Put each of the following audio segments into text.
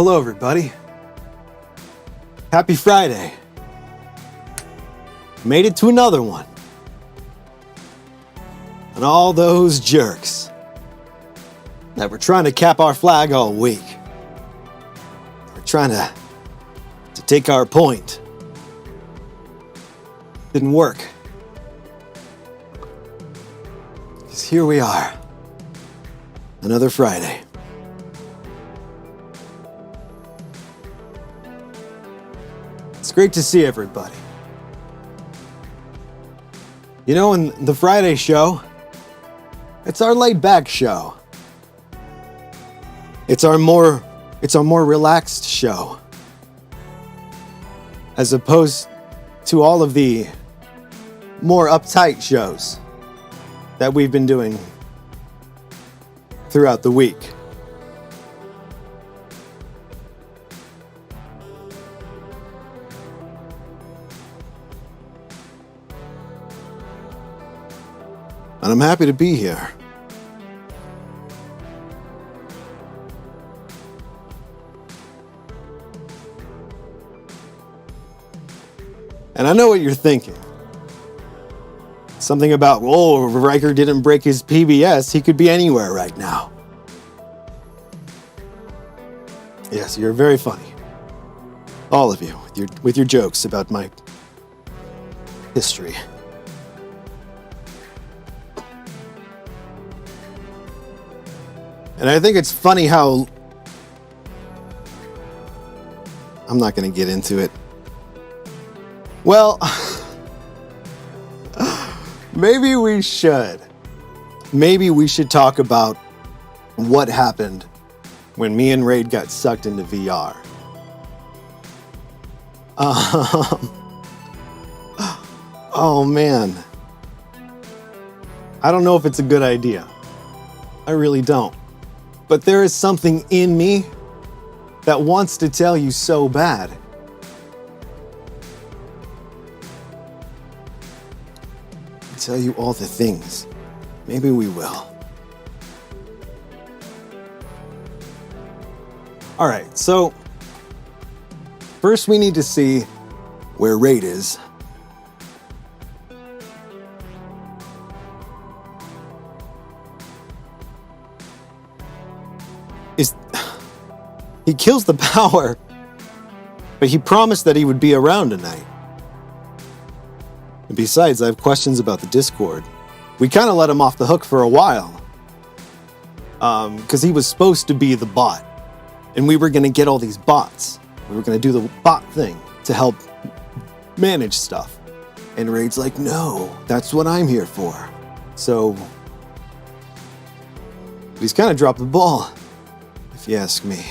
Hello, everybody. Happy Friday. Made it to another one. And all those jerks that were trying to cap our flag all week. We're trying to take our point. Didn't work. Because here we are. Another Friday. It's great to see everybody. You know, in the Friday show, it's our laid-back show. It's our more relaxed show. As opposed to all of the more uptight shows that we've been doing throughout the week. And I'm happy to be here. And I know what you're thinking. Something about, oh, Ryker didn't break his PBS. He could be anywhere right now. Yes, you're very funny. All of you, with your jokes about my history. And I think it's funny how... I'm not going to get into it. Well, maybe we should. Maybe we should talk about what happened when me and Raid got sucked into VR. Oh man. I don't know if it's a good idea. I really don't. But there is something in me that wants to tell you so bad. Tell you all the things. Maybe we will. All right, so first we need to see where Raid is. He kills the power, but he promised that he would be around tonight. And besides, I have questions about the Discord. We kind of let him off the hook for a while. Because he was supposed to be the bot. And we were going to get all these bots. We were going to do the bot thing to help manage stuff. And Raid's like, no, that's what I'm here for. So, but he's kind of dropped the ball, if you ask me.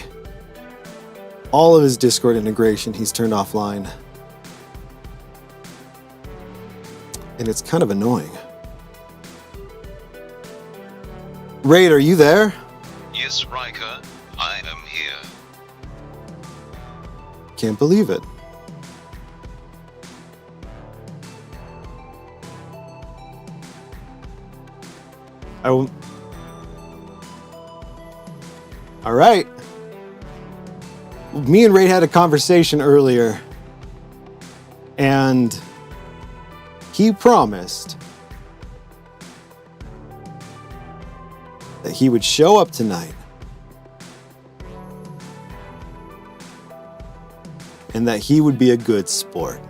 All of his Discord integration, he's turned offline. And it's kind of annoying. Raid, are you there? Yes, Ryker, I am here. Can't believe it. All right. Me and Raid had a conversation earlier, and he promised that he would show up tonight and that he would be a good sport.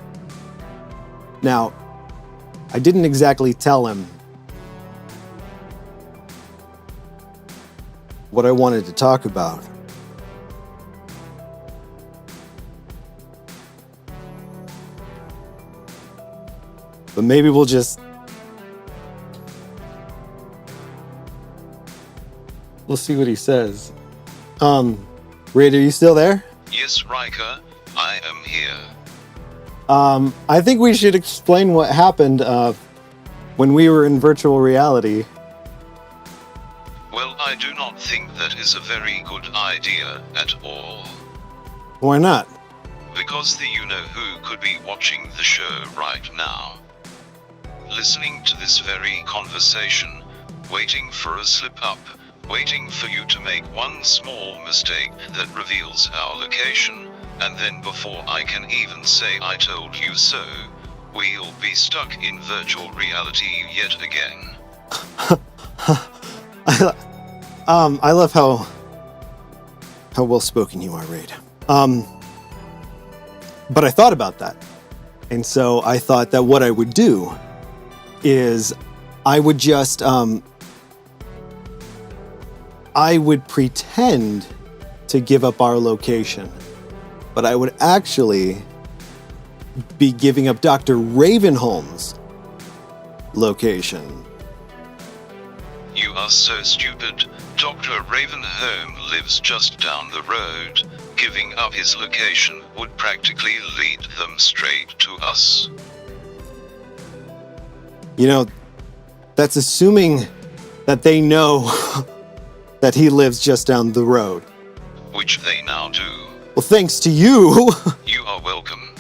Now, I didn't exactly tell him what I wanted to talk about. But maybe we'll just... We'll see what he says. Raid, are you still there? Yes, Ryker, I am here. I think we should explain what happened when we were in virtual reality. Well, I do not think that is a very good idea at all. Why not? Because the you-know-who could be watching the show right now. Listening to this very conversation, waiting for a slip-up, waiting for you to make one small mistake that reveals our location, and then before I can even say I told you so, we'll be stuck in virtual reality yet again. I love how well spoken you are, Raid. But I thought about that. And so I thought that what I would do is I would just, I would pretend to give up our location, but I would actually be giving up Dr. Ravenholm's location. You are so stupid. Dr. Ravenholm lives just down the road. Giving up his location would practically lead them straight to us. You know, that's assuming that they know that he lives just down the road. Which they now do. Well, thanks to you. You are welcome.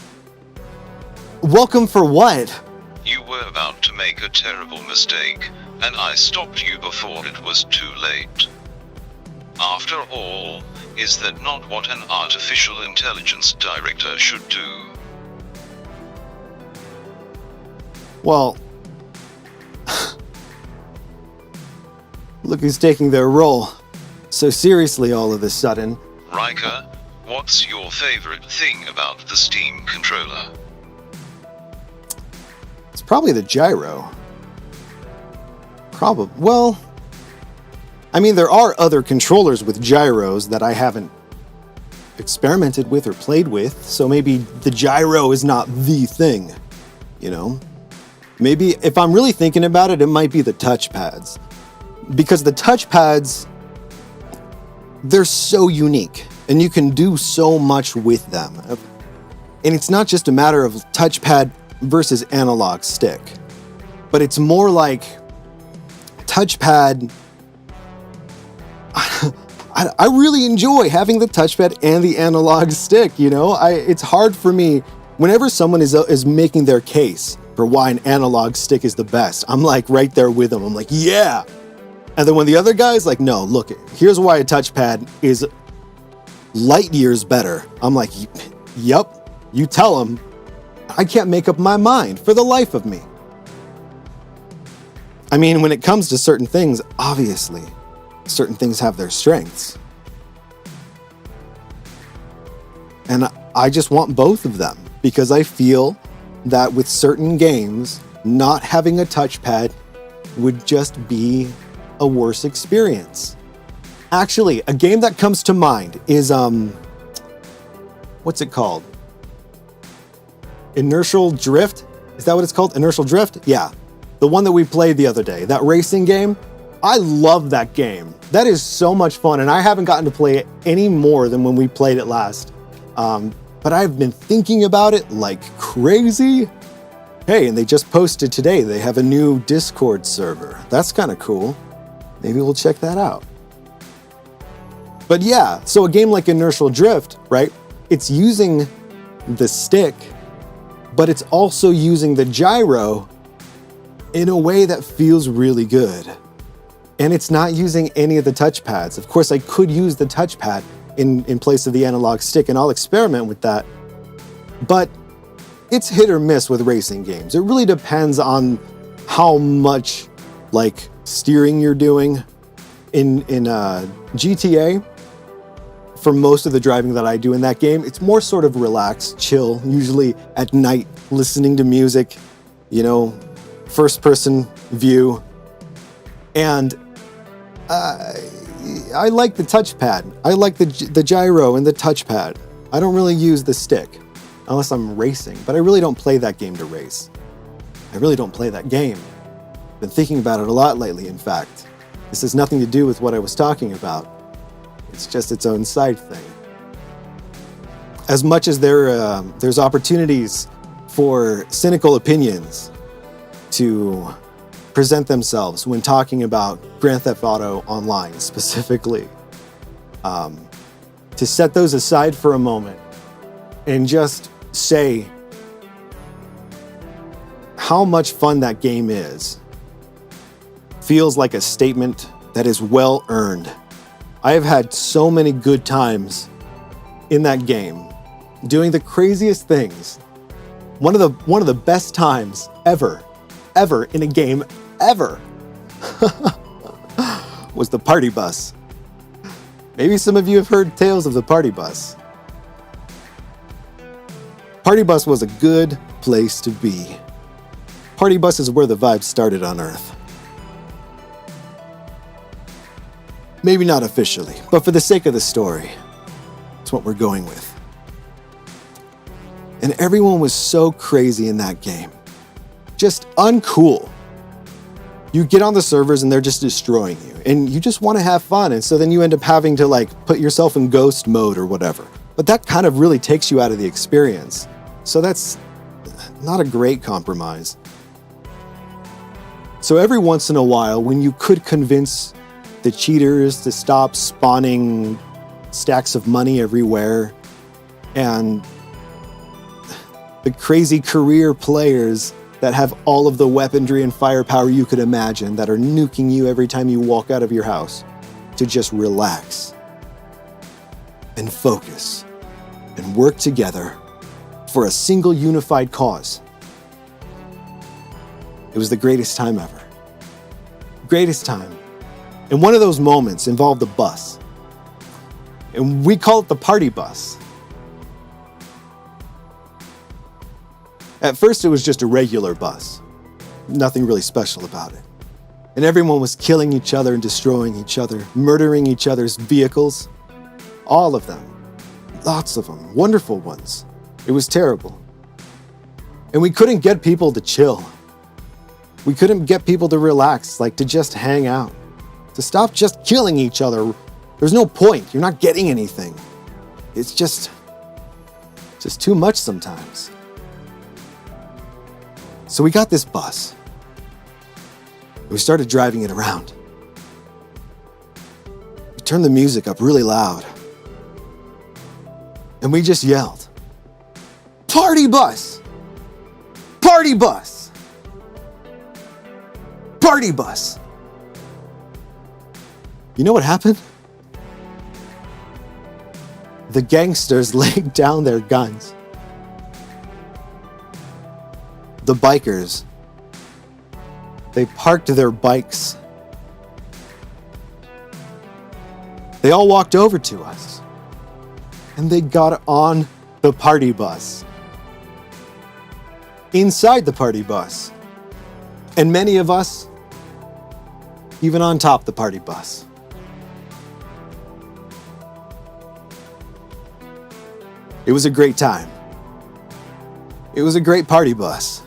Welcome for what? You were about to make a terrible mistake, and I stopped you before it was too late. After all, is that not what an artificial intelligence director should do? Well, look who's taking their role so seriously all of a sudden. Ryker, what's your favorite thing about the Steam controller? It's probably the gyro. Well, I mean, there are other controllers with gyros that I haven't experimented with or played with, so maybe the gyro is not the thing, you know? Maybe, if I'm really thinking about it, it might be the touchpads. Because the touchpads, they're so unique, and you can do so much with them. And it's not just a matter of touchpad versus analog stick, but it's more like touchpad. I really enjoy having the touchpad and the analog stick, you know? It's hard for me, whenever someone is making their case for why an analog stick is the best, I'm like right there with them. I'm like, yeah! And then when the other guy's like, no, look, here's why a touchpad is light years better. I'm like, yep, you tell him. I can't make up my mind for the life of me. I mean, when it comes to certain things, obviously, certain things have their strengths. And I just want both of them because I feel that with certain games, not having a touchpad would just be a worse experience. Actually, a game that comes to mind is, what's it called? Inertial Drift? Is that what it's called? Inertial Drift? Yeah. The one that we played the other day, that racing game. I love that game. That is so much fun, and I haven't gotten to play it any more than when we played it last. But I've been thinking about it like crazy. Hey, and they just posted today, they have a new Discord server. That's kind of cool. Maybe we'll check that out. But yeah, so a game like Inertial Drift, right? It's using the stick, but it's also using the gyro in a way that feels really good. And it's not using any of the touchpads. Of course, I could use the touchpad in place of the analog stick, and I'll experiment with that. But it's hit or miss with racing games. It really depends on how much like steering you're doing. In GTA, for most of the driving that I do in that game, it's more sort of relaxed, chill, usually at night, listening to music, you know, first-person view. And I like the touchpad. I like the gyro and the touchpad. I don't really use the stick unless I'm racing, but I really don't play that game to race. I really don't play that game. I've been thinking about it a lot lately, in fact. This has nothing to do with what I was talking about. It's just its own side thing. As much as there's opportunities for cynical opinions to present themselves when talking about Grand Theft Auto Online specifically, to set those aside for a moment and just say how much fun that game is feels like a statement that is well earned. I have had so many good times in that game, doing the craziest things. One of the best times ever in a game ever was the party bus. Maybe some of you have heard tales of the party bus. Party bus was a good place to be. Party bus is where the vibe started on Earth. Maybe not officially, but for the sake of the story, it's what we're going with. And everyone was so crazy in that game. Just uncool. You get on the servers and they're just destroying you. And you just want to have fun. And so then you end up having to put yourself in ghost mode or whatever. But that kind of really takes you out of the experience. So that's not a great compromise. So every once in a while, when you could convince the cheaters to stop spawning stacks of money everywhere, and the crazy career players that have all of the weaponry and firepower you could imagine that are nuking you every time you walk out of your house, to just relax and focus and work together for a single unified cause. It was the greatest time ever. Greatest time. And one of those moments involved a bus. And we call it the party bus. At first, it was just a regular bus. Nothing really special about it. And everyone was killing each other and destroying each other, murdering each other's vehicles. All of them. Lots of them. Wonderful ones. It was terrible. And we couldn't get people to chill. We couldn't get people to relax, to just hang out. To stop just killing each other. There's no point. You're not getting anything. It's just too much sometimes. So we got this bus. We started driving it around. We turned the music up really loud. And we just yelled, "Party bus! Party bus! Party bus!" You know what happened? The gangsters laid down their guns. The bikers, they parked their bikes. They all walked over to us, and they got on the party bus. Inside the party bus. And many of us, even on top the party bus. It was a great time. It was a great party bus.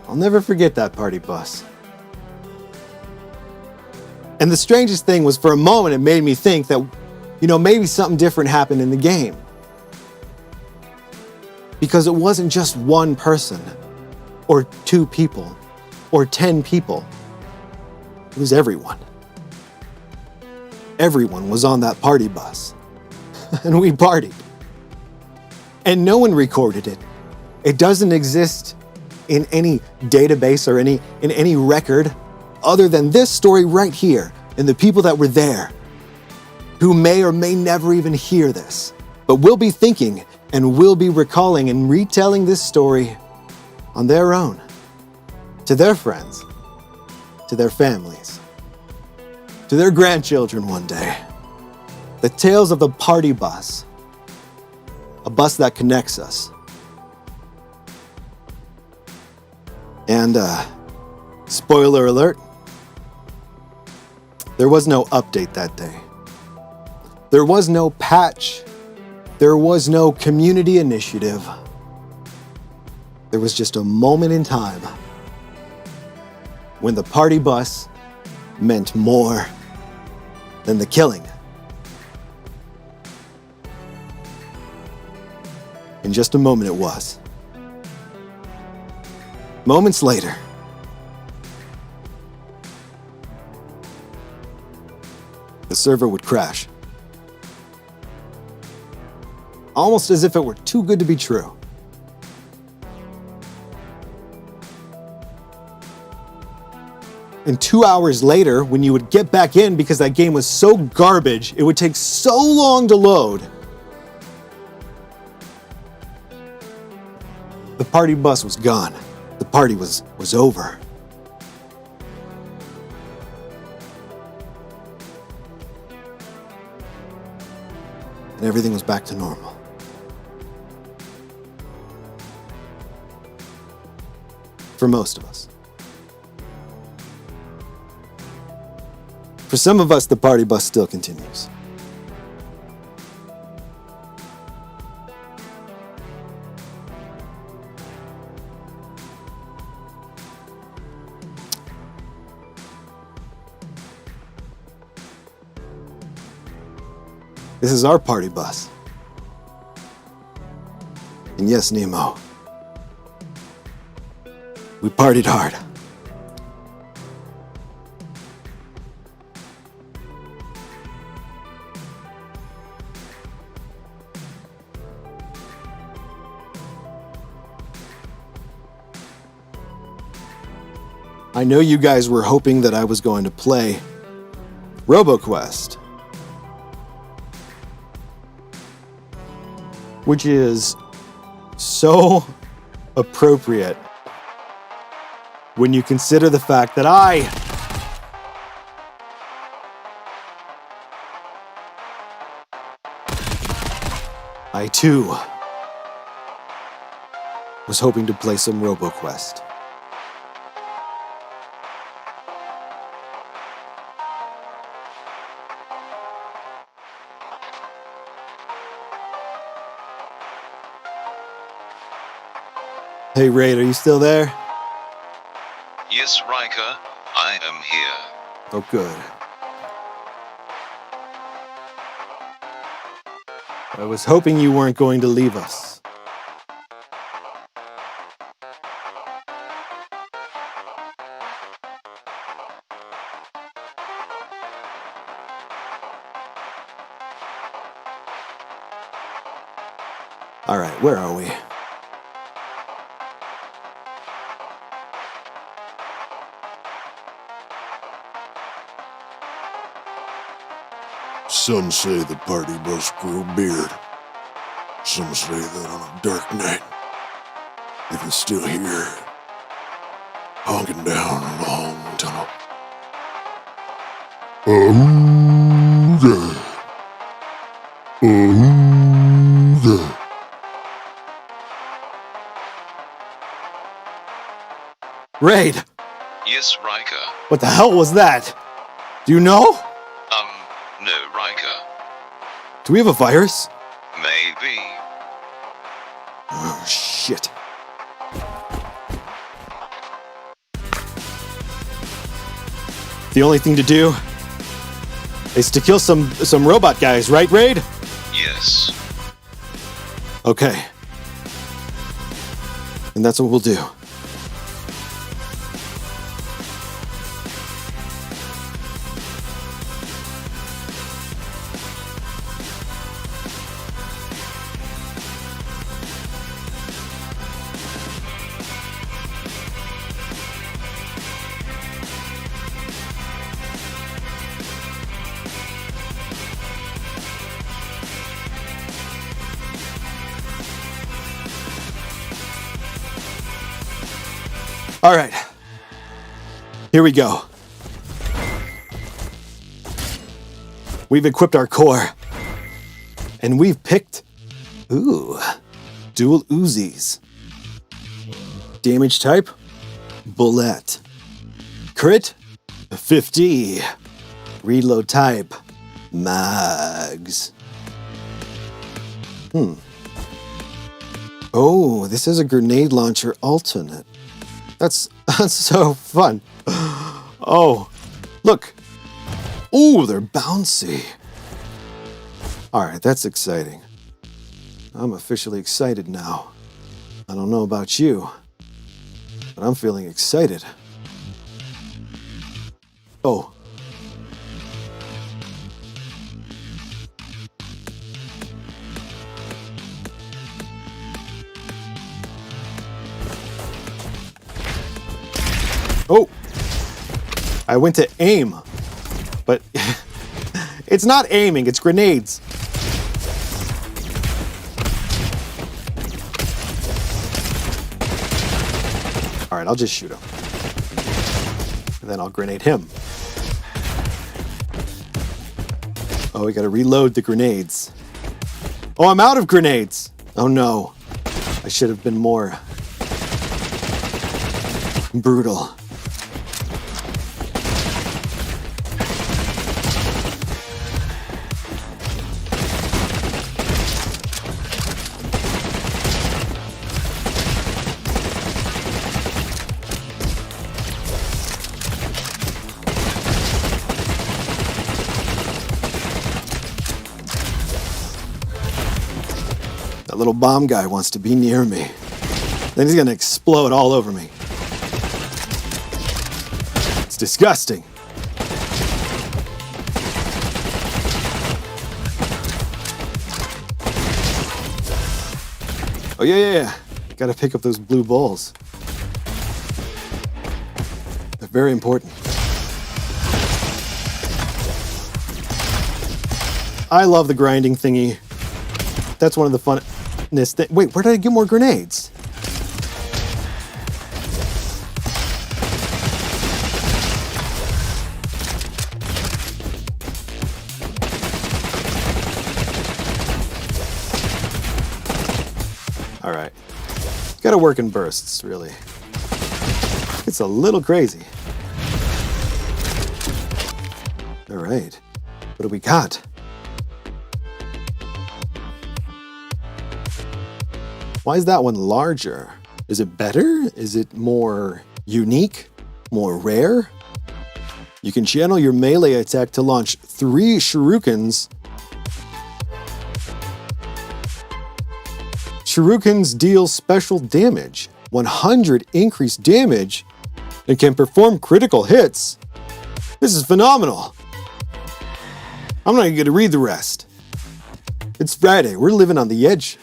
I'll never forget that party bus. And the strangest thing was, for a moment, it made me think that, maybe something different happened in the game. Because it wasn't just one person, or 2 people, or 10 people. It was everyone. Everyone was on that party bus. And we partied. And no one recorded it. It doesn't exist in any database or in any record other than this story right here and the people that were there, who may or may never even hear this, but will be thinking and will be recalling and retelling this story on their own, to their friends, to their families, to their grandchildren one day. The tales of the party bus, a bus that connects us. And, spoiler alert, there was no update that day. There was no patch. There was no community initiative. There was just a moment in time when the party bus meant more than the killing. In just a moment it was. Moments later, the server would crash. Almost as if it were too good to be true. And 2 hours later, when you would get back in because that game was so garbage, it would take so long to load. The party bus was gone. The party was over. And everything was back to normal. For most of us. For some of us, the party bus still continues. This is our party bus. And yes, Nemo, we partied hard. I know you guys were hoping that I was going to play RoboQuest, which is so appropriate when you consider the fact that I too was hoping to play some RoboQuest. Hey Raid, are you still there? Yes, Ryker, I am here. Oh, good. I was hoping you weren't going to leave us. All right, where are we? Some say the party must grow beard. Some say that on a dark night, it is still here, honking down a long tunnel. Ooga. Ooga. Raid! Yes, Ryker. What the hell was that? Do you know? No, Ryker. Do we have a virus? Maybe. Oh, shit. The only thing to do is to kill some robot guys, right, Raid? Yes. Okay. And that's what we'll do. All right, here we go. We've equipped our core, and we've picked, dual Uzis. Damage type, bullet. Crit, 50. Reload type, mags. Oh, this is a grenade launcher alternate. That's so fun. Oh, look. Ooh, they're bouncy. All right, that's exciting. I'm officially excited now. I don't know about you, but I'm feeling excited. Oh. Oh. I went to aim, but it's not aiming, it's grenades. All right, I'll just shoot him. And then I'll grenade him. Oh, we gotta reload the grenades. Oh, I'm out of grenades. Oh no, I should have been more brutal. That little bomb guy wants to be near me. Then he's gonna explode all over me. It's disgusting. Oh yeah. Gotta pick up those blue balls. They're very important. I love the grinding thingy. That's one of the funnest things. Wait, where did I get more grenades? All right. Gotta work in bursts, really. It's a little crazy. All right. What do we got? Why is that one larger? Is it better? Is it more unique? More rare? You can channel your melee attack to launch 3 shurikens. Shurikens deal special damage, 100 increased damage, and can perform critical hits. This is phenomenal. I'm not even going to read the rest. It's Friday. We're living on the edge.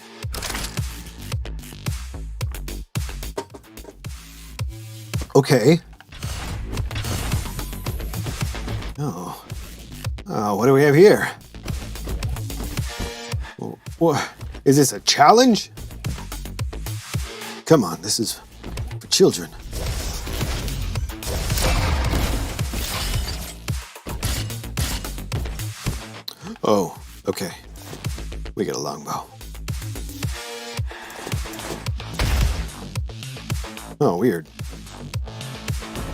Okay. Oh, what do we have here? What? Is this a challenge? Come on, this is for children. Oh, okay. We got a longbow. Oh, weird.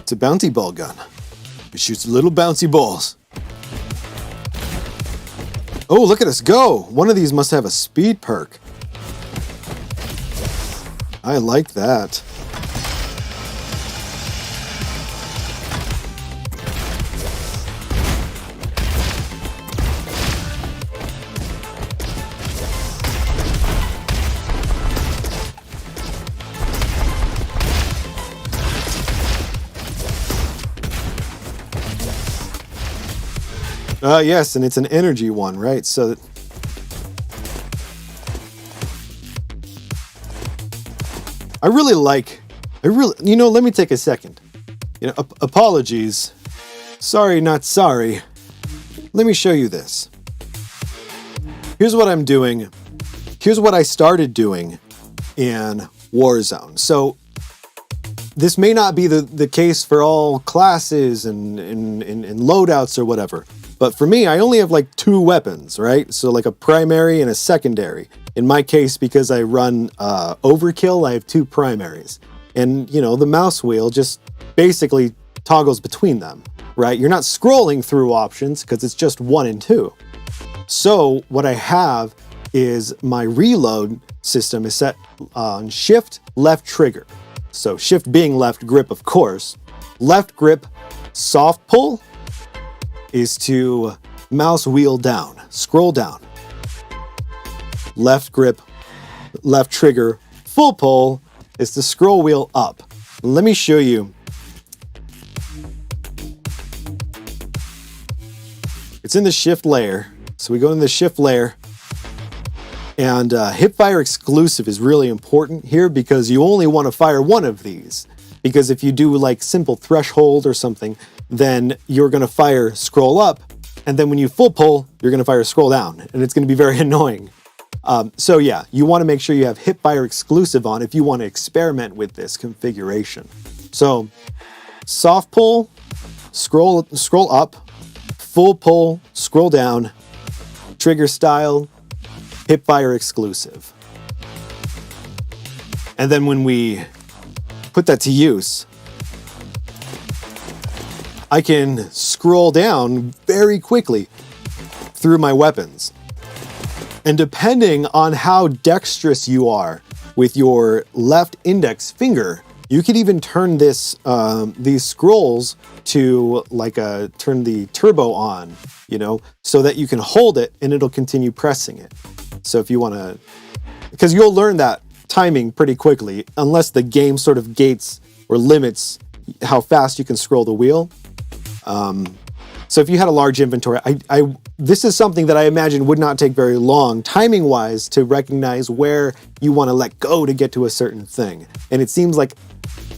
It's a bouncy ball gun. It shoots little bouncy balls. Oh, look at us go! One of these must have a speed perk. I like that. Yes, and it's an energy one, right? So let me take a second. Apologies. Sorry, not sorry. Let me show you this. Here's what I'm doing. Here's what I started doing in Warzone. So this may not be the case for all classes and loadouts or whatever. But for me, I only have like 2 weapons, right? So like a primary and a secondary. In my case, because I run overkill, I have 2 primaries. And, the mouse wheel just basically toggles between them, right? You're not scrolling through options because it's just 1 and 2. So what I have is my reload system is set on shift, left trigger. So shift being left grip, of course. Left grip, soft pull is to mouse wheel down, scroll down. Left grip, left trigger, full pull is to scroll wheel up. Let me show you. It's in the shift layer. So we go in the shift layer, and hipfire exclusive is really important here because you only want to fire one of these. Because if you do like simple threshold or something, then you're going to fire scroll up. And then when you full pull, you're going to fire scroll down. And it's going to be very annoying. So yeah, you want to make sure you have hip fire exclusive on if you want to experiment with this configuration. So soft pull, scroll up, full pull, scroll down, trigger style, hip fire exclusive. And then when we put that to use, I can scroll down very quickly through my weapons. And depending on how dexterous you are with your left index finger, you could even turn this these scrolls to turn the turbo on, so that you can hold it and it'll continue pressing it. So if you want to, because you'll learn that timing pretty quickly, unless the game sort of gates or limits how fast you can scroll the wheel. So if you had a large inventory, this is something that I imagine would not take very long, timing-wise, to recognize where you want to let go to get to a certain thing. And it seems like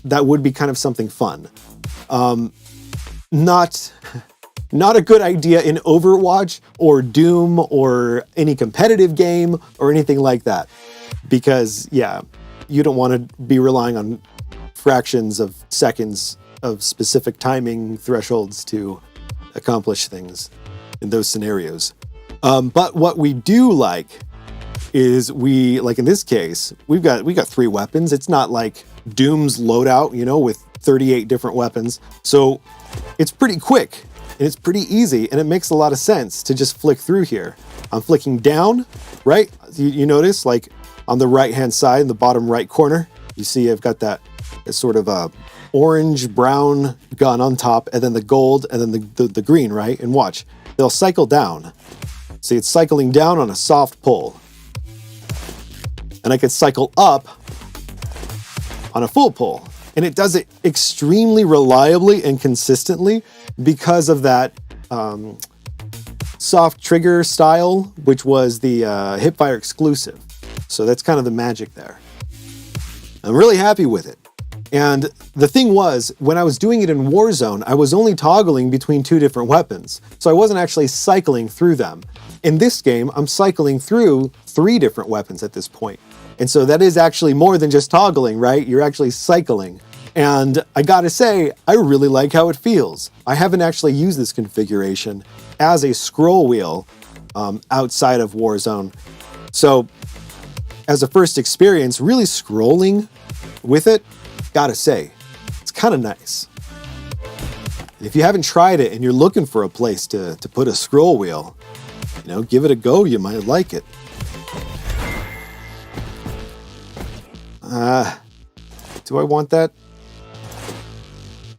that would be kind of something fun. Not a good idea in Overwatch or Doom or any competitive game or anything like that. Because, yeah, you don't want to be relying on fractions of seconds of specific timing thresholds to accomplish things in those scenarios. But what we do like is in this case, we've got 3 weapons. It's not like Doom's loadout, with 38 different weapons. So it's pretty quick and it's pretty easy, and it makes a lot of sense to just flick through here. I'm flicking down, right? You notice, on the right-hand side in the bottom right corner, you see I've got that sort of a orange-brown gun on top, and then the gold, and then the green, right? And watch, they'll cycle down. See, it's cycling down on a soft pull. And I could cycle up on a full pull. And it does it extremely reliably and consistently because of that soft trigger style, which was the hipfire exclusive. So that's kind of the magic there. I'm really happy with it. And the thing was, when I was doing it in Warzone, I was only toggling between 2 different weapons. So I wasn't actually cycling through them. In this game, I'm cycling through 3 different weapons at this point. And so that is actually more than just toggling, right? You're actually cycling. And I gotta say, I really like how it feels. I haven't actually used this configuration as a scroll wheel outside of Warzone. So as a first experience, really scrolling with it, gotta say, it's kind of nice. If you haven't tried it and you're looking for a place to put a scroll wheel, give it a go, you might like it. Do I want that?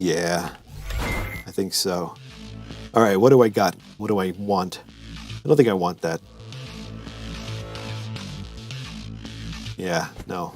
Yeah, I think so. All right, what do I got? What do I want? I don't think I want that. Yeah, no.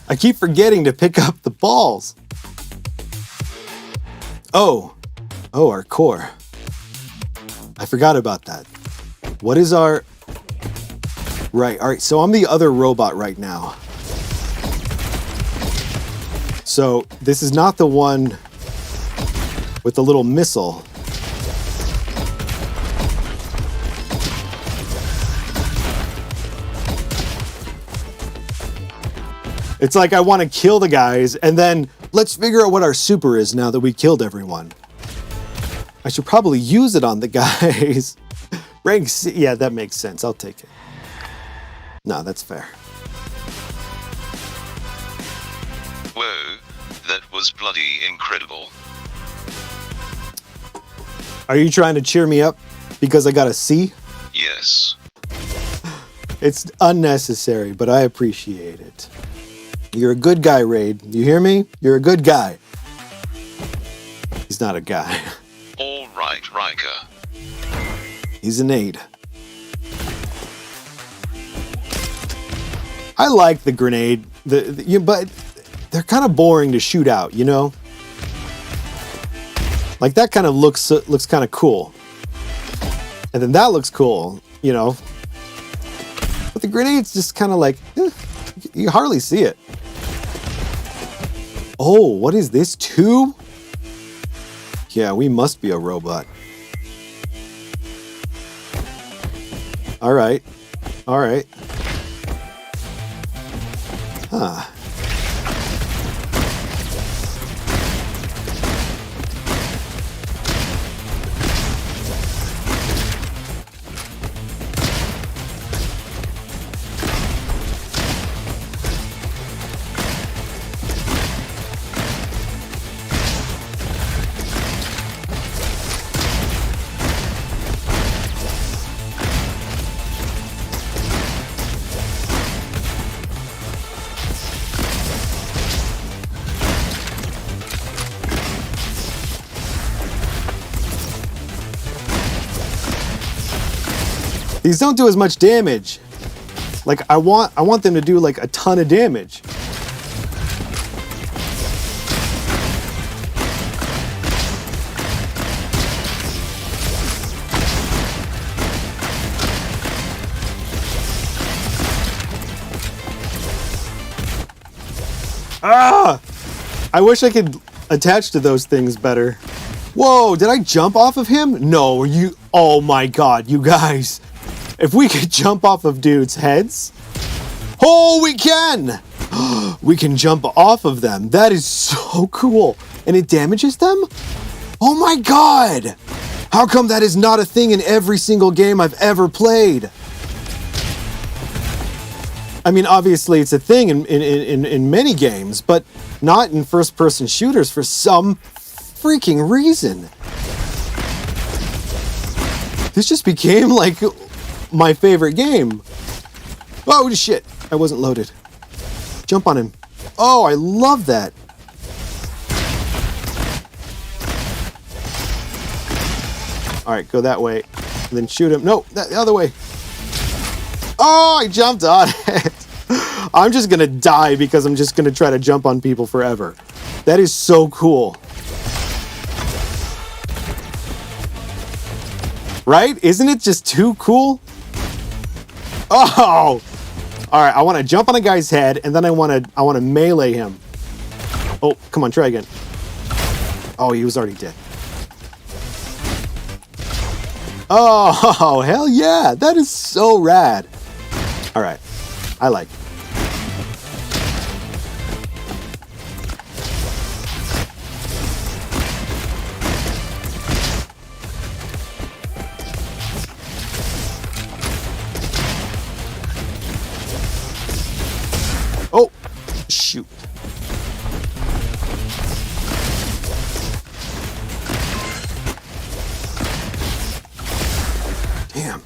I keep forgetting to pick up the balls. Oh, our core. I forgot about that. What is our... Right, all right, so I'm the other robot right now. So this is not the one with the little missile. It's like I want to kill the guys, and then let's figure out what our super is now that we killed everyone. I should probably use it on the guys. Rank C, yeah, that makes sense. I'll take it. No, that's fair. Whoa, that was bloody incredible. Are you trying to cheer me up because I got a C? Yes. It's unnecessary, but I appreciate it. You're a good guy, Raid. You hear me? You're a good guy. He's not a guy. All right, Ryker. He's an aide. I like the grenade, but they're kind of boring to shoot out, you know? Like that kind of looks kind of cool. And then that looks cool, you know? But the grenade's just kind of like, you hardly see it. Oh, what is this, 2? Yeah, we must be a robot. All right. All right. Huh. These don't do as much damage. Like I want them to do like a ton of damage. Ah! I wish I could attach to those things better. Whoa, did I jump off of him? No, oh my god, you guys. If we could jump off of dudes' heads. Oh, we can! We can jump off of them. That is so cool. And it damages them? Oh my god! How come that is not a thing in every single game I've ever played? I mean, obviously it's a thing in many games, but not in first-person shooters for some freaking reason. This just became like my favorite game. Oh shit, I wasn't loaded. Jump on him. Oh, I love that. All right, go that way, and then shoot him. No, the other way. Oh, I jumped on it. I'm just gonna die because I'm just gonna try to jump on people forever. That is so cool. Right? Isn't it just too cool? Oh! All right, I want to jump on a guy's head, and then I want to melee him. Oh, come on, try again. Oh, he was already dead. Oh, hell yeah! That is so rad. All right, I like it. Oh, shoot. Damn.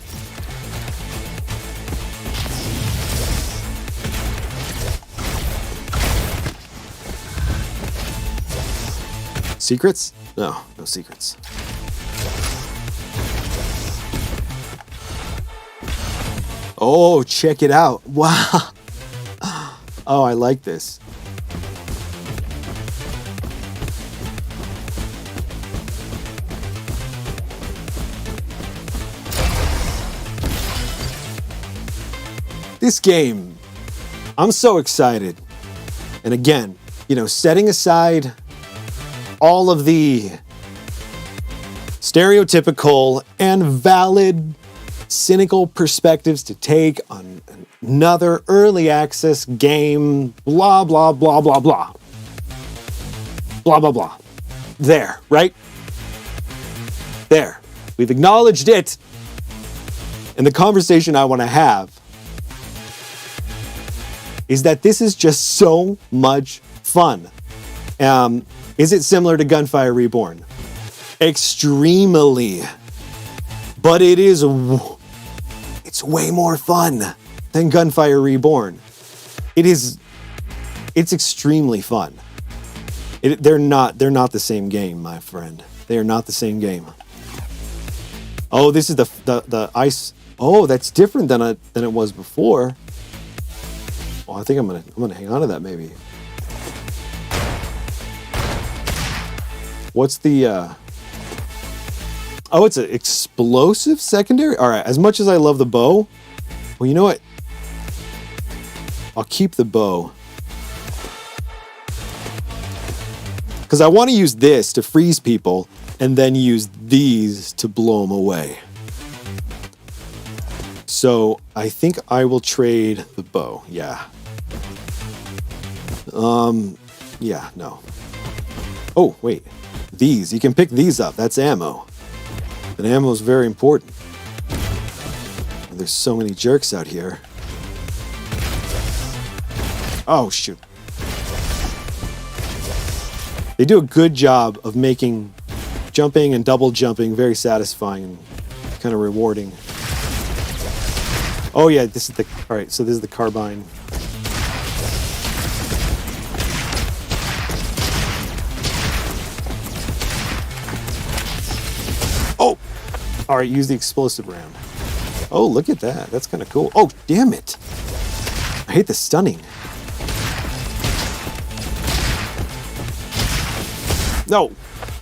Secrets? No, no secrets. Oh, check it out. Wow. Oh, I like this. This game, I'm so excited. And again, you know, setting aside all of the stereotypical and valid cynical perspectives to take on another early access game, blah, blah, blah, blah, blah. Blah, blah, blah. There, right? There. We've acknowledged it. And the conversation I want to have is that this is just so much fun. Is it similar to Gunfire Reborn? Extremely. But it's way more fun than Gunfire Reborn. It's extremely fun. They're not the same game, my friend. They are not the same game. Oh, this is the ice. Oh, that's different than it was before. Oh, I think I'm gonna hang on to that maybe. What's the Oh, it's an explosive secondary? All right, as much as I love the bow, well, you know what? I'll keep the bow. Because I want to use this to freeze people and then use these to blow them away. So I think I will trade the bow. Yeah. Yeah, no. Oh, wait. These. You can pick these up. That's ammo. And ammo is very important. And there's so many jerks out here. Oh, shoot. They do a good job of making jumping and double jumping very satisfying and kind of rewarding. Oh yeah, this is the, all right, so this is the carbine. Oh, all right, use the explosive round. Oh, look at that, that's kind of cool. Oh, damn it. I hate the stunning. No,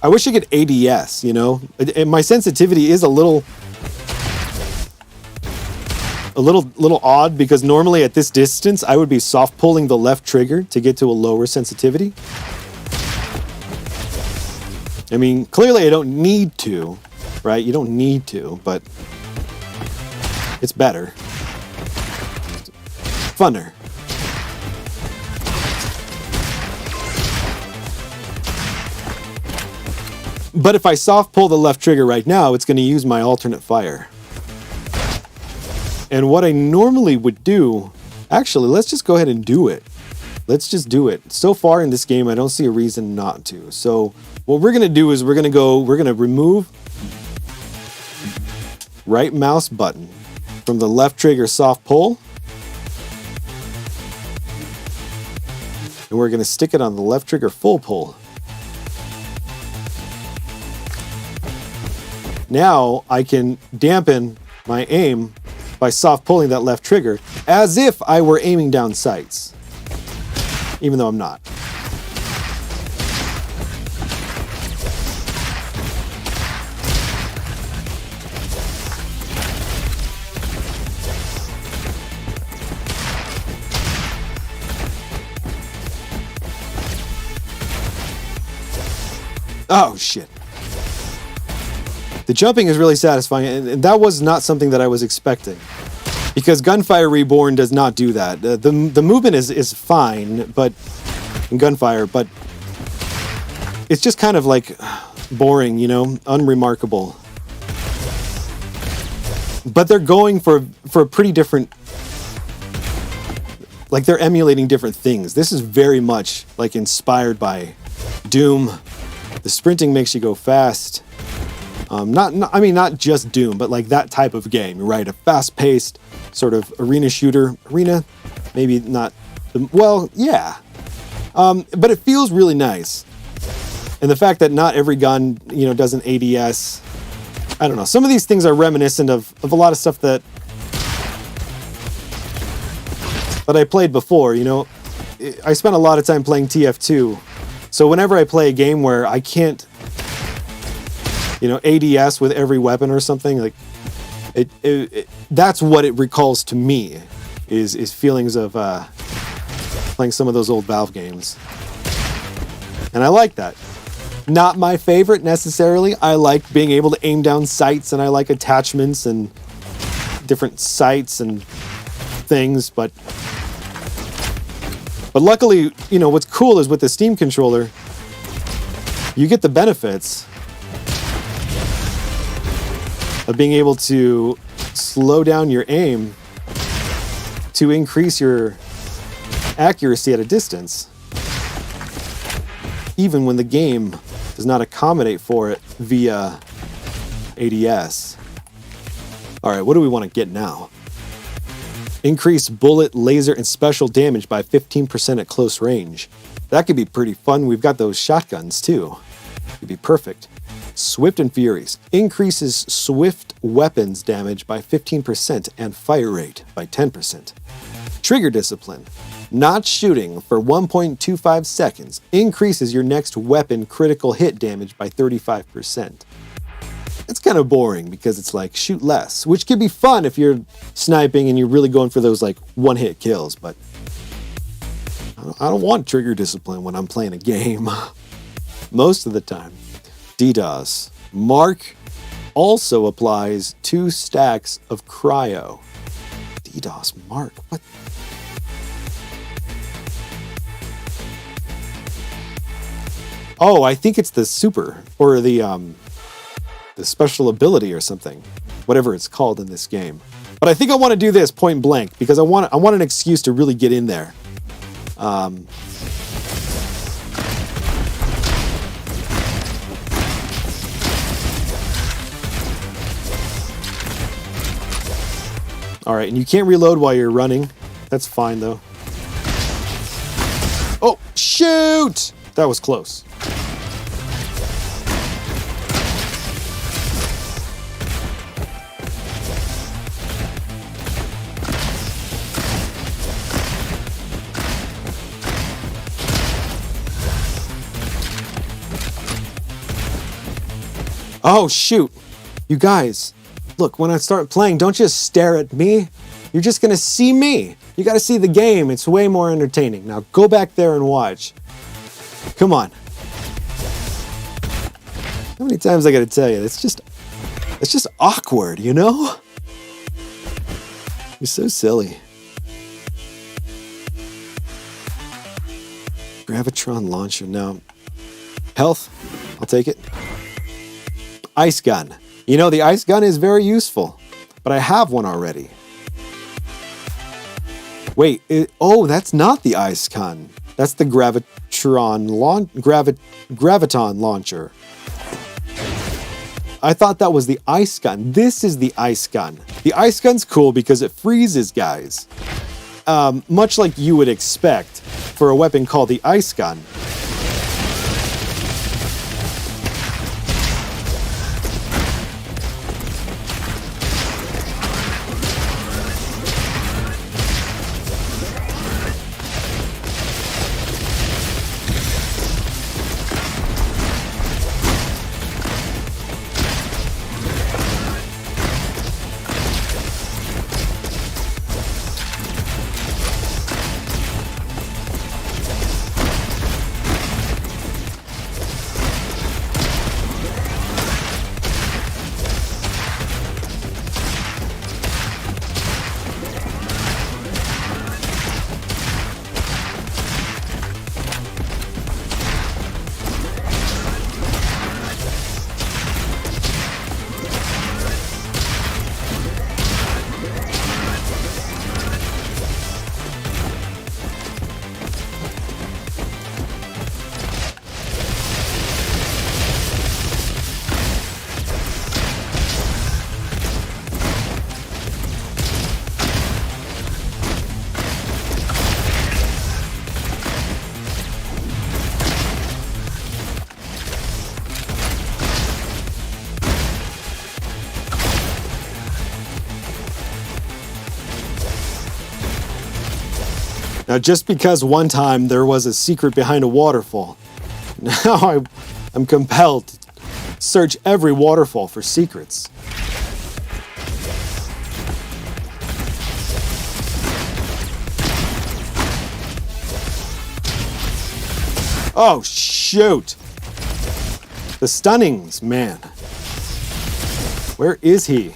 I wish I could ADS, you know? And my sensitivity is a little odd because normally at this distance I would be soft pulling the left trigger to get to a lower sensitivity. I mean, clearly I don't need to, right? You don't need to, but it's better. Funner. But if I soft pull the left trigger right now, it's going to use my alternate fire. And what I normally would do, actually, let's just go ahead and do it. Let's just do it. So far in this game, I don't see a reason not to. So what we're going to do is we're going to remove right mouse button from the left trigger soft pull. And we're going to stick it on the left trigger full pull. Now I can dampen my aim by soft pulling that left trigger as if I were aiming down sights, even though I'm not. Oh, shit. The jumping is really satisfying, and that was not something that I was expecting. Because Gunfire Reborn does not do that. The movement is fine, but in Gunfire, but it's just kind of like boring, you know, unremarkable. But they're going for a pretty different, like they're emulating different things. This is very much like inspired by Doom. The sprinting makes you go fast. Not just Doom, but like that type of game, right? A fast-paced sort of arena shooter. Arena, maybe not. Well, yeah. But it feels really nice. And the fact that not every gun, you know, does an ADS. I don't know. Some of these things are reminiscent of a lot of stuff that I played before, you know. I spent a lot of time playing TF2. So whenever I play a game where I can't, you know, ADS with every weapon or something, like that's what it recalls to me. is feelings of playing some of those old Valve games. And I like that. Not my favorite necessarily. I like being able to aim down sights, and I like attachments and different sights and things, but luckily, you know, what's cool is with the Steam controller, you get the benefits of being able to slow down your aim to increase your accuracy at a distance, even when the game does not accommodate for it via ADS. All right, what do we want to get now? Increase bullet, laser, and special damage by 15% at close range. That could be pretty fun. We've got those shotguns too. Could be perfect. Swift and Furies. Increases swift weapons damage by 15% and fire rate by 10%. Trigger Discipline. Not shooting for 1.25 seconds increases your next weapon critical hit damage by 35%. It's kind of boring because it's like shoot less, which can be fun if you're sniping and you're really going for those like one-hit kills, but I don't want trigger discipline when I'm playing a game. Most of the time. DDoS. Mark also applies 2 stacks of cryo. DDoS Mark, what? Oh, I think it's the super, or the special ability or something, whatever it's called in this game. But I think I want to do this point blank because I want an excuse to really get in there. All right, and you can't reload while you're running. That's fine though. Oh, shoot! That was close. Oh, shoot. You guys, look, when I start playing, don't just stare at me. You're just going to see me. You got to see the game. It's way more entertaining. Now go back there and watch. Come on. How many times I got to tell you? It's just awkward, you know? You're so silly. Gravitron launcher. No. Health. I'll take it. Ice gun. You know, the ice gun is very useful, but I have one already. Wait, that's not the ice gun. That's the graviton launcher. I thought that was the ice gun. This is the ice gun. The ice gun's cool because it freezes guys. Much like you would expect for a weapon called the ice gun. Now, just because one time there was a secret behind a waterfall, now I'm compelled to search every waterfall for secrets. Oh, shoot. The stunnings, man. Where is he?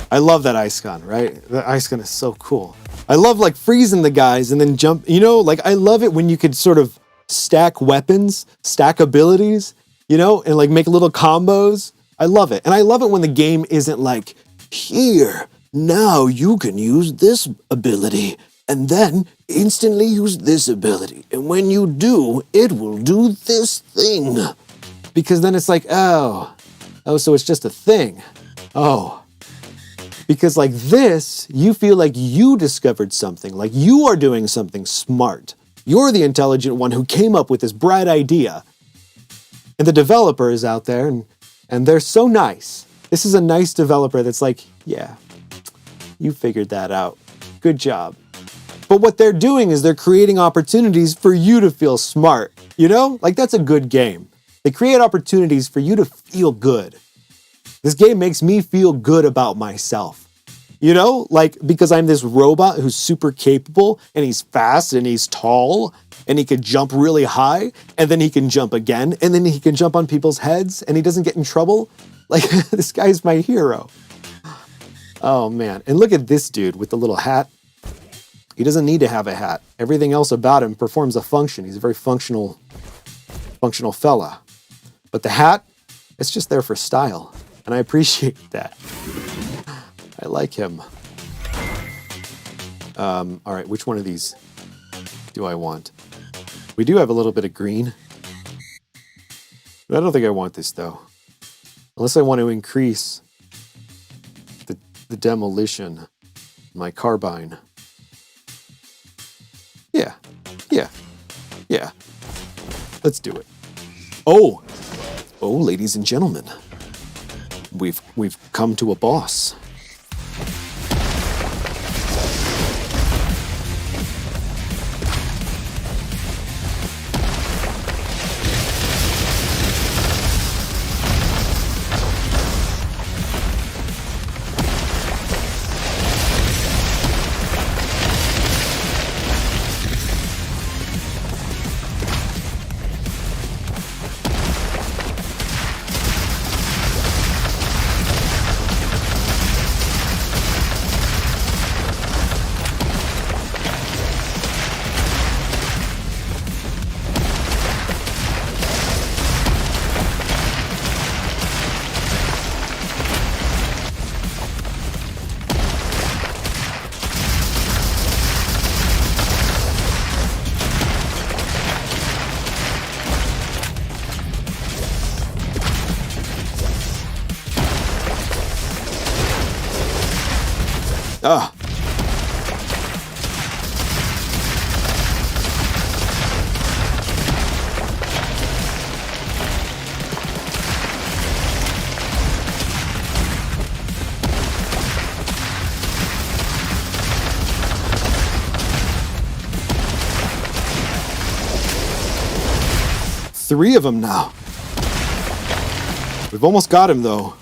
I love that ice gun, right? The ice gun is so cool. I love like freezing the guys and then jump, you know, like I love it when you could sort of stack weapons, stack abilities, you know, and like make little combos. I love it. And I love it when the game isn't like, here, now you can use this ability and then instantly use this ability. And when you do, it will do this thing. Because then it's like, oh, so it's just a thing. Oh. Because like this, you feel like you discovered something, like you are doing something smart. You're the intelligent one who came up with this bright idea. And the developer is out there and they're so nice. This is a nice developer that's like, yeah, you figured that out. Good job. But what they're doing is they're creating opportunities for you to feel smart. You know, like that's a good game. They create opportunities for you to feel good. This game makes me feel good about myself. You know, like because I'm this robot who's super capable and he's fast and he's tall and he can jump really high and then he can jump again and then he can jump on people's heads and he doesn't get in trouble. Like this guy's my hero. Oh man. And look at this dude with the little hat. He doesn't need to have a hat. Everything else about him performs a function. He's a very functional fella. But the hat, it's just there for style. And I appreciate that. I like him. All right, which one of these do I want? We do have a little bit of green. I don't think I want this, though. Unless I want to increase the demolition, my carbine. Yeah. Let's do it. Oh, ladies and gentlemen. We've come to a boss. Ah. Three of them now. We've almost got him, though.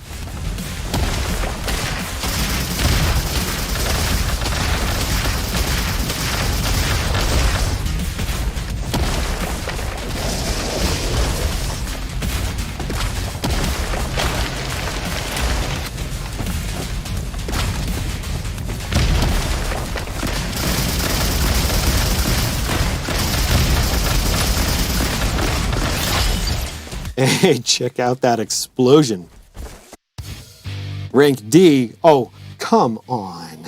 Hey, check out that explosion. Rank D? Oh, come on.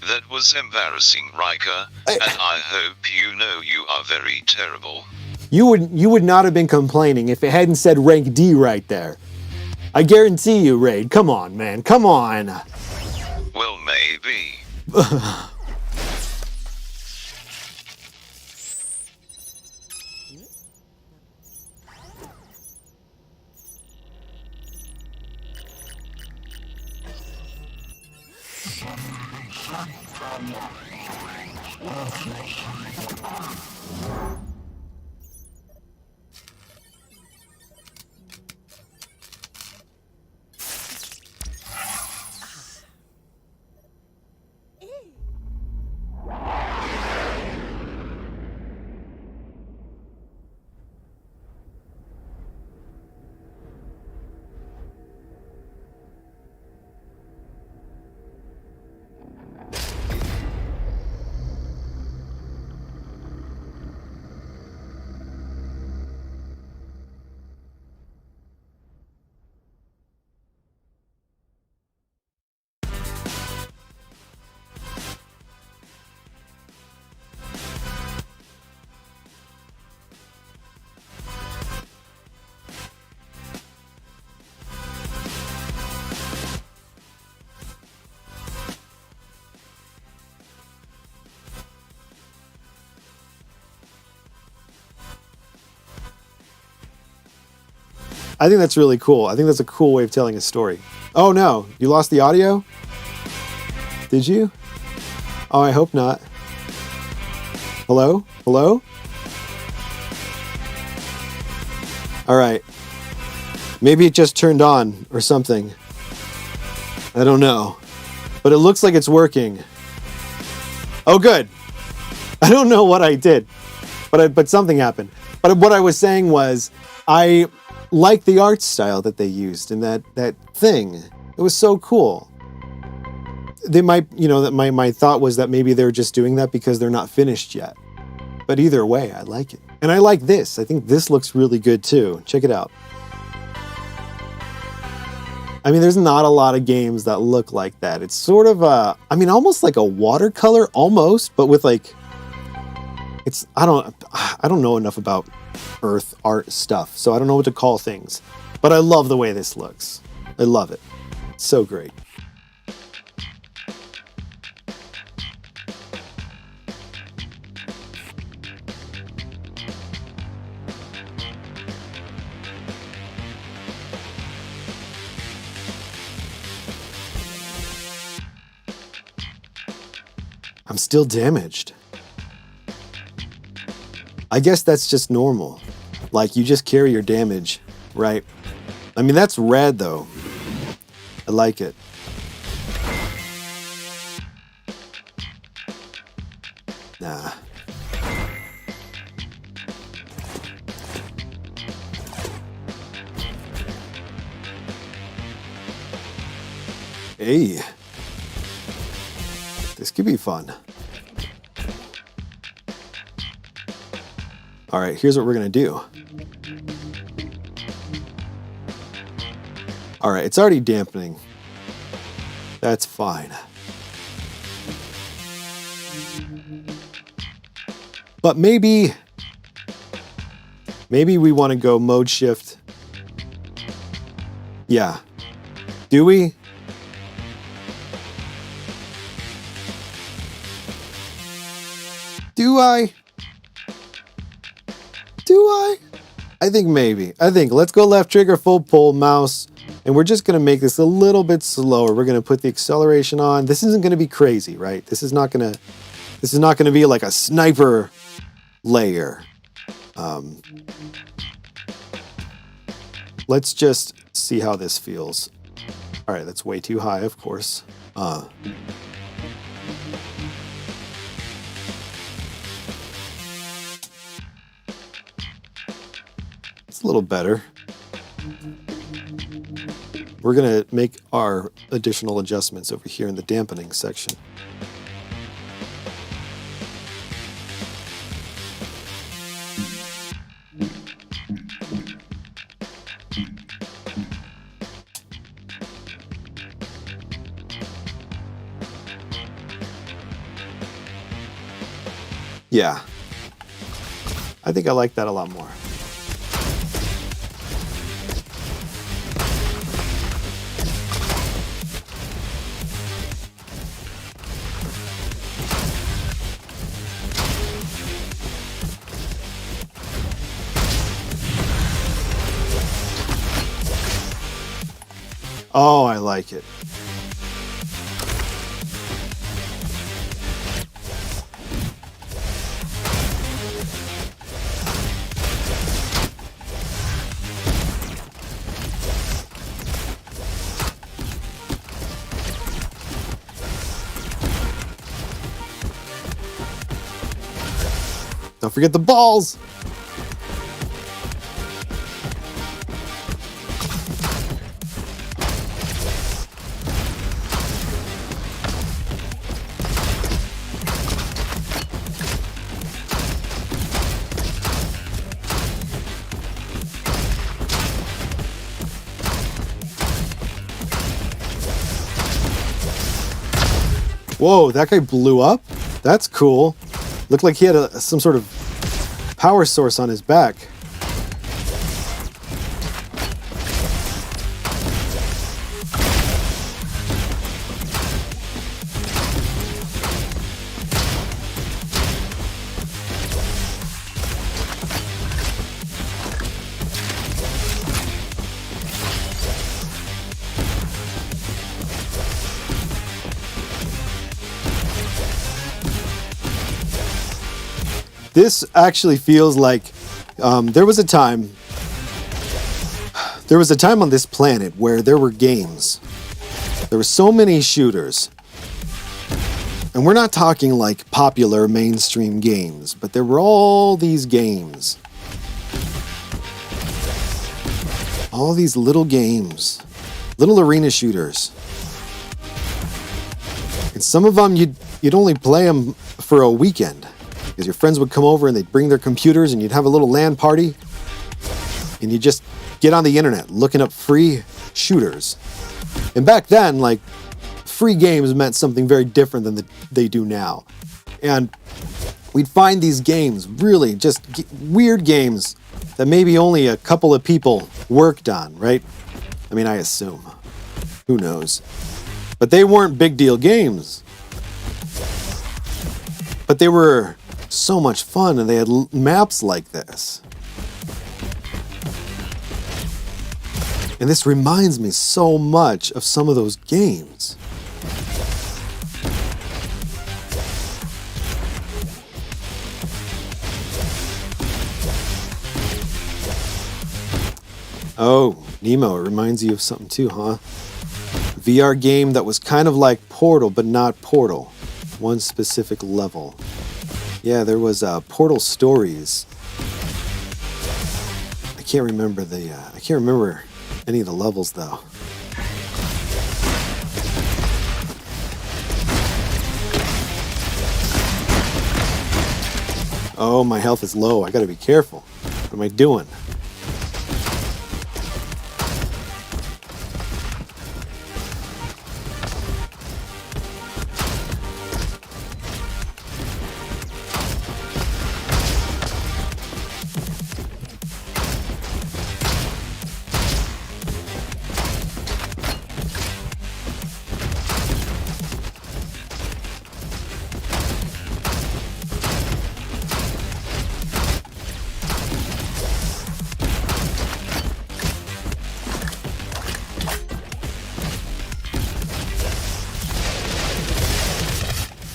That was embarrassing, Ryker, and I hope you know you are very terrible. You would not have been complaining if it hadn't said rank D right there. I guarantee you, Raid. Come on, man. Come on. Well, maybe. I think that's really cool. I think that's a cool way of telling a story. Oh no, you lost the audio? Did you? Oh, I hope not. Hello? Hello? All right. Maybe it just turned on or something. I don't know. But it looks like it's working. Oh, good. I don't know what I did, but something happened. But what I was saying was, I like the art style that they used in that thing. It was so cool. They might, that my thought was that maybe they're just doing that because they're not finished yet. But either way, I like it. And I like this. I think this looks really good too. Check it out. I mean, there's not a lot of games that look like that. It's sort of almost like a watercolor almost, but with like, I don't know enough about Earth art stuff, so I don't know what to call things. But I love the way this looks. I love it. It's so great. I'm still damaged. I guess that's just normal. Like, you just carry your damage, right? I mean, that's rad, though. I like it. Nah. Hey. This could be fun. All right, here's what we're gonna do. All right, it's already dampening. That's fine. But maybe we want to go mode shift. Yeah. Do we? Do I? I think maybe. Let's go left trigger, full pull, mouse, and we're just going to make this a little bit slower. We're going to put the acceleration on. This isn't going to be crazy, right? This is not going to be like a sniper layer. Let's just see how this feels. All right, that's way too high, of course. It's a little better. We're going to make our additional adjustments over here in the dampening section. Yeah. I think I like that a lot more. Oh, I like it. Don't forget the balls. Whoa, that guy blew up? That's cool. Looked like he had some sort of power source on his back. This actually feels like there was a time on this planet where there were games. There were so many shooters. And we're not talking like popular mainstream games, but there were all these games. All these little games. Little arena shooters. And some of them you'd only play them for a weekend. Because your friends would come over and they'd bring their computers and you'd have a little LAN party. And you'd just get on the internet looking up free shooters. And back then, like, free games meant something very different than they do now. And we'd find these games, really just weird games that maybe only a couple of people worked on, right? I mean, I assume. Who knows? But they weren't big deal games. But they were so much fun, and they had maps like this. And this reminds me so much of some of those games. Oh, Nemo, it reminds you of something too, huh? VR game that was kind of like Portal, but not Portal. One specific level. Yeah, there was Portal Stories. I can't remember any of the levels though. Oh, my health is low. I gotta be careful. What am I doing?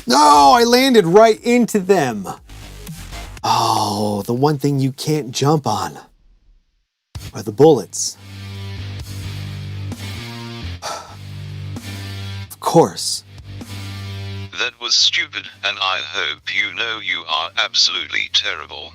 No, I landed right into them. Oh, the one thing you can't jump on are the bullets. Of course. That was stupid, and I hope you know you are absolutely terrible.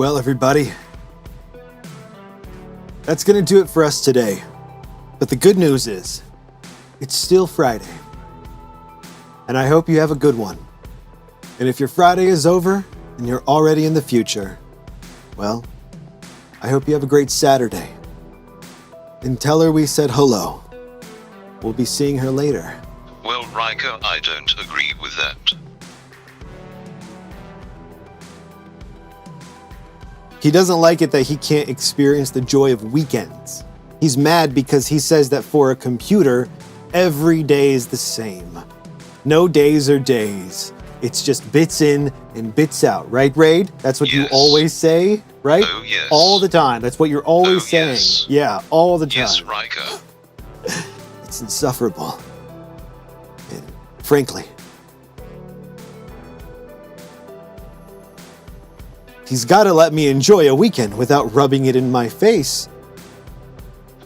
Well, everybody, that's going to do it for us today. But the good news is, it's still Friday. And I hope you have a good one. And if your Friday is over and you're already in the future, well, I hope you have a great Saturday. And tell her we said hello. We'll be seeing her later. Well, Ryker, I don't agree with that. He doesn't like it that he can't experience the joy of weekends. He's mad because he says that for a computer, every day is the same. No days are days. It's just bits in and bits out, right, Raid? That's what you Yes. always say, right? Oh, yes. All the time. That's what you're always Oh, saying. yes. Yeah, all the time. Yes, Ryker. It's insufferable. And frankly, he's got to let me enjoy a weekend without rubbing it in my face.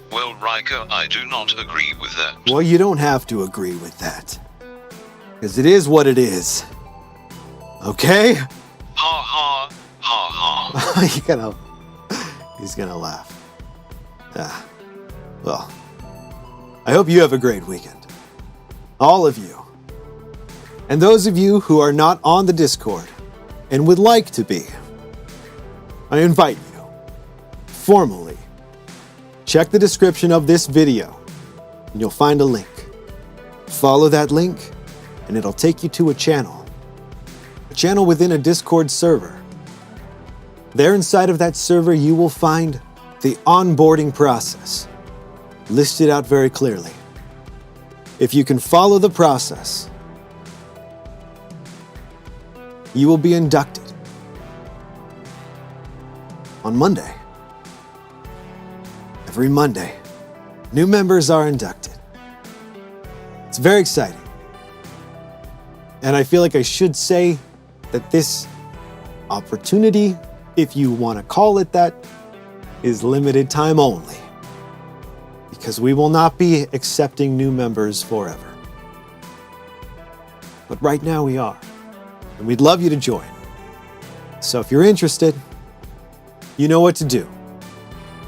Well, Ryker, I do not agree with that. Well, you don't have to agree with that. Because it is what it is. Okay? Ha ha, ha ha. He's gonna laugh. Yeah. Well, I hope you have a great weekend. All of you. And those of you who are not on the Discord and would like to be, I invite you, formally, check the description of this video and you'll find a link. Follow that link and it'll take you to a channel within a Discord server. There inside of that server, you will find the onboarding process listed out very clearly. If you can follow the process, you will be inducted on Monday. Every Monday, new members are inducted. It's very exciting. And I feel like I should say that this opportunity, if you want to call it that, is limited time only. Because we will not be accepting new members forever. But right now we are. And we'd love you to join. So if you're interested, you know what to do.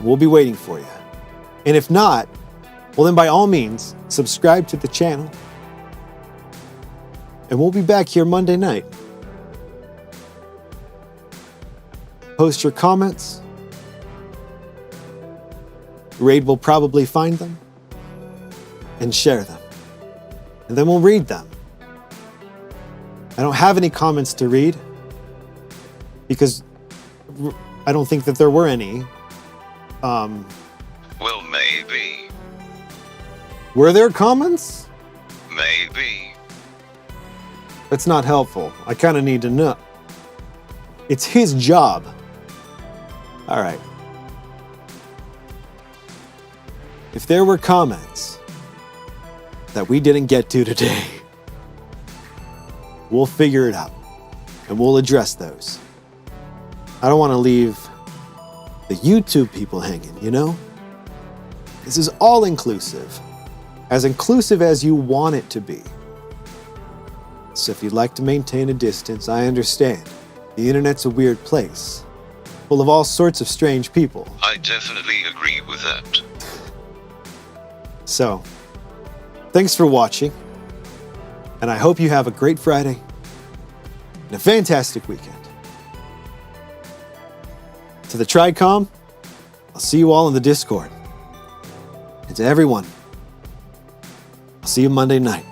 We'll be waiting for you. And if not, well then by all means, subscribe to the channel. And we'll be back here Monday night. Post your comments. Raid will probably find them and share them. And then we'll read them. I don't have any comments to read because I don't think that there were any. Well, maybe. Were there comments? Maybe. That's not helpful. I kind of need to know. It's his job. All right. If there were comments that we didn't get to today, we'll figure it out and we'll address those. I don't want to leave the YouTube people hanging, you know? This is all inclusive as you want it to be. So if you'd like to maintain a distance, I understand. The internet's a weird place, full of all sorts of strange people. I definitely agree with that. So, thanks for watching, and I hope you have a great Friday and a fantastic weekend. To the TRICOM, I'll see you all in the Discord. And to everyone, I'll see you Monday night.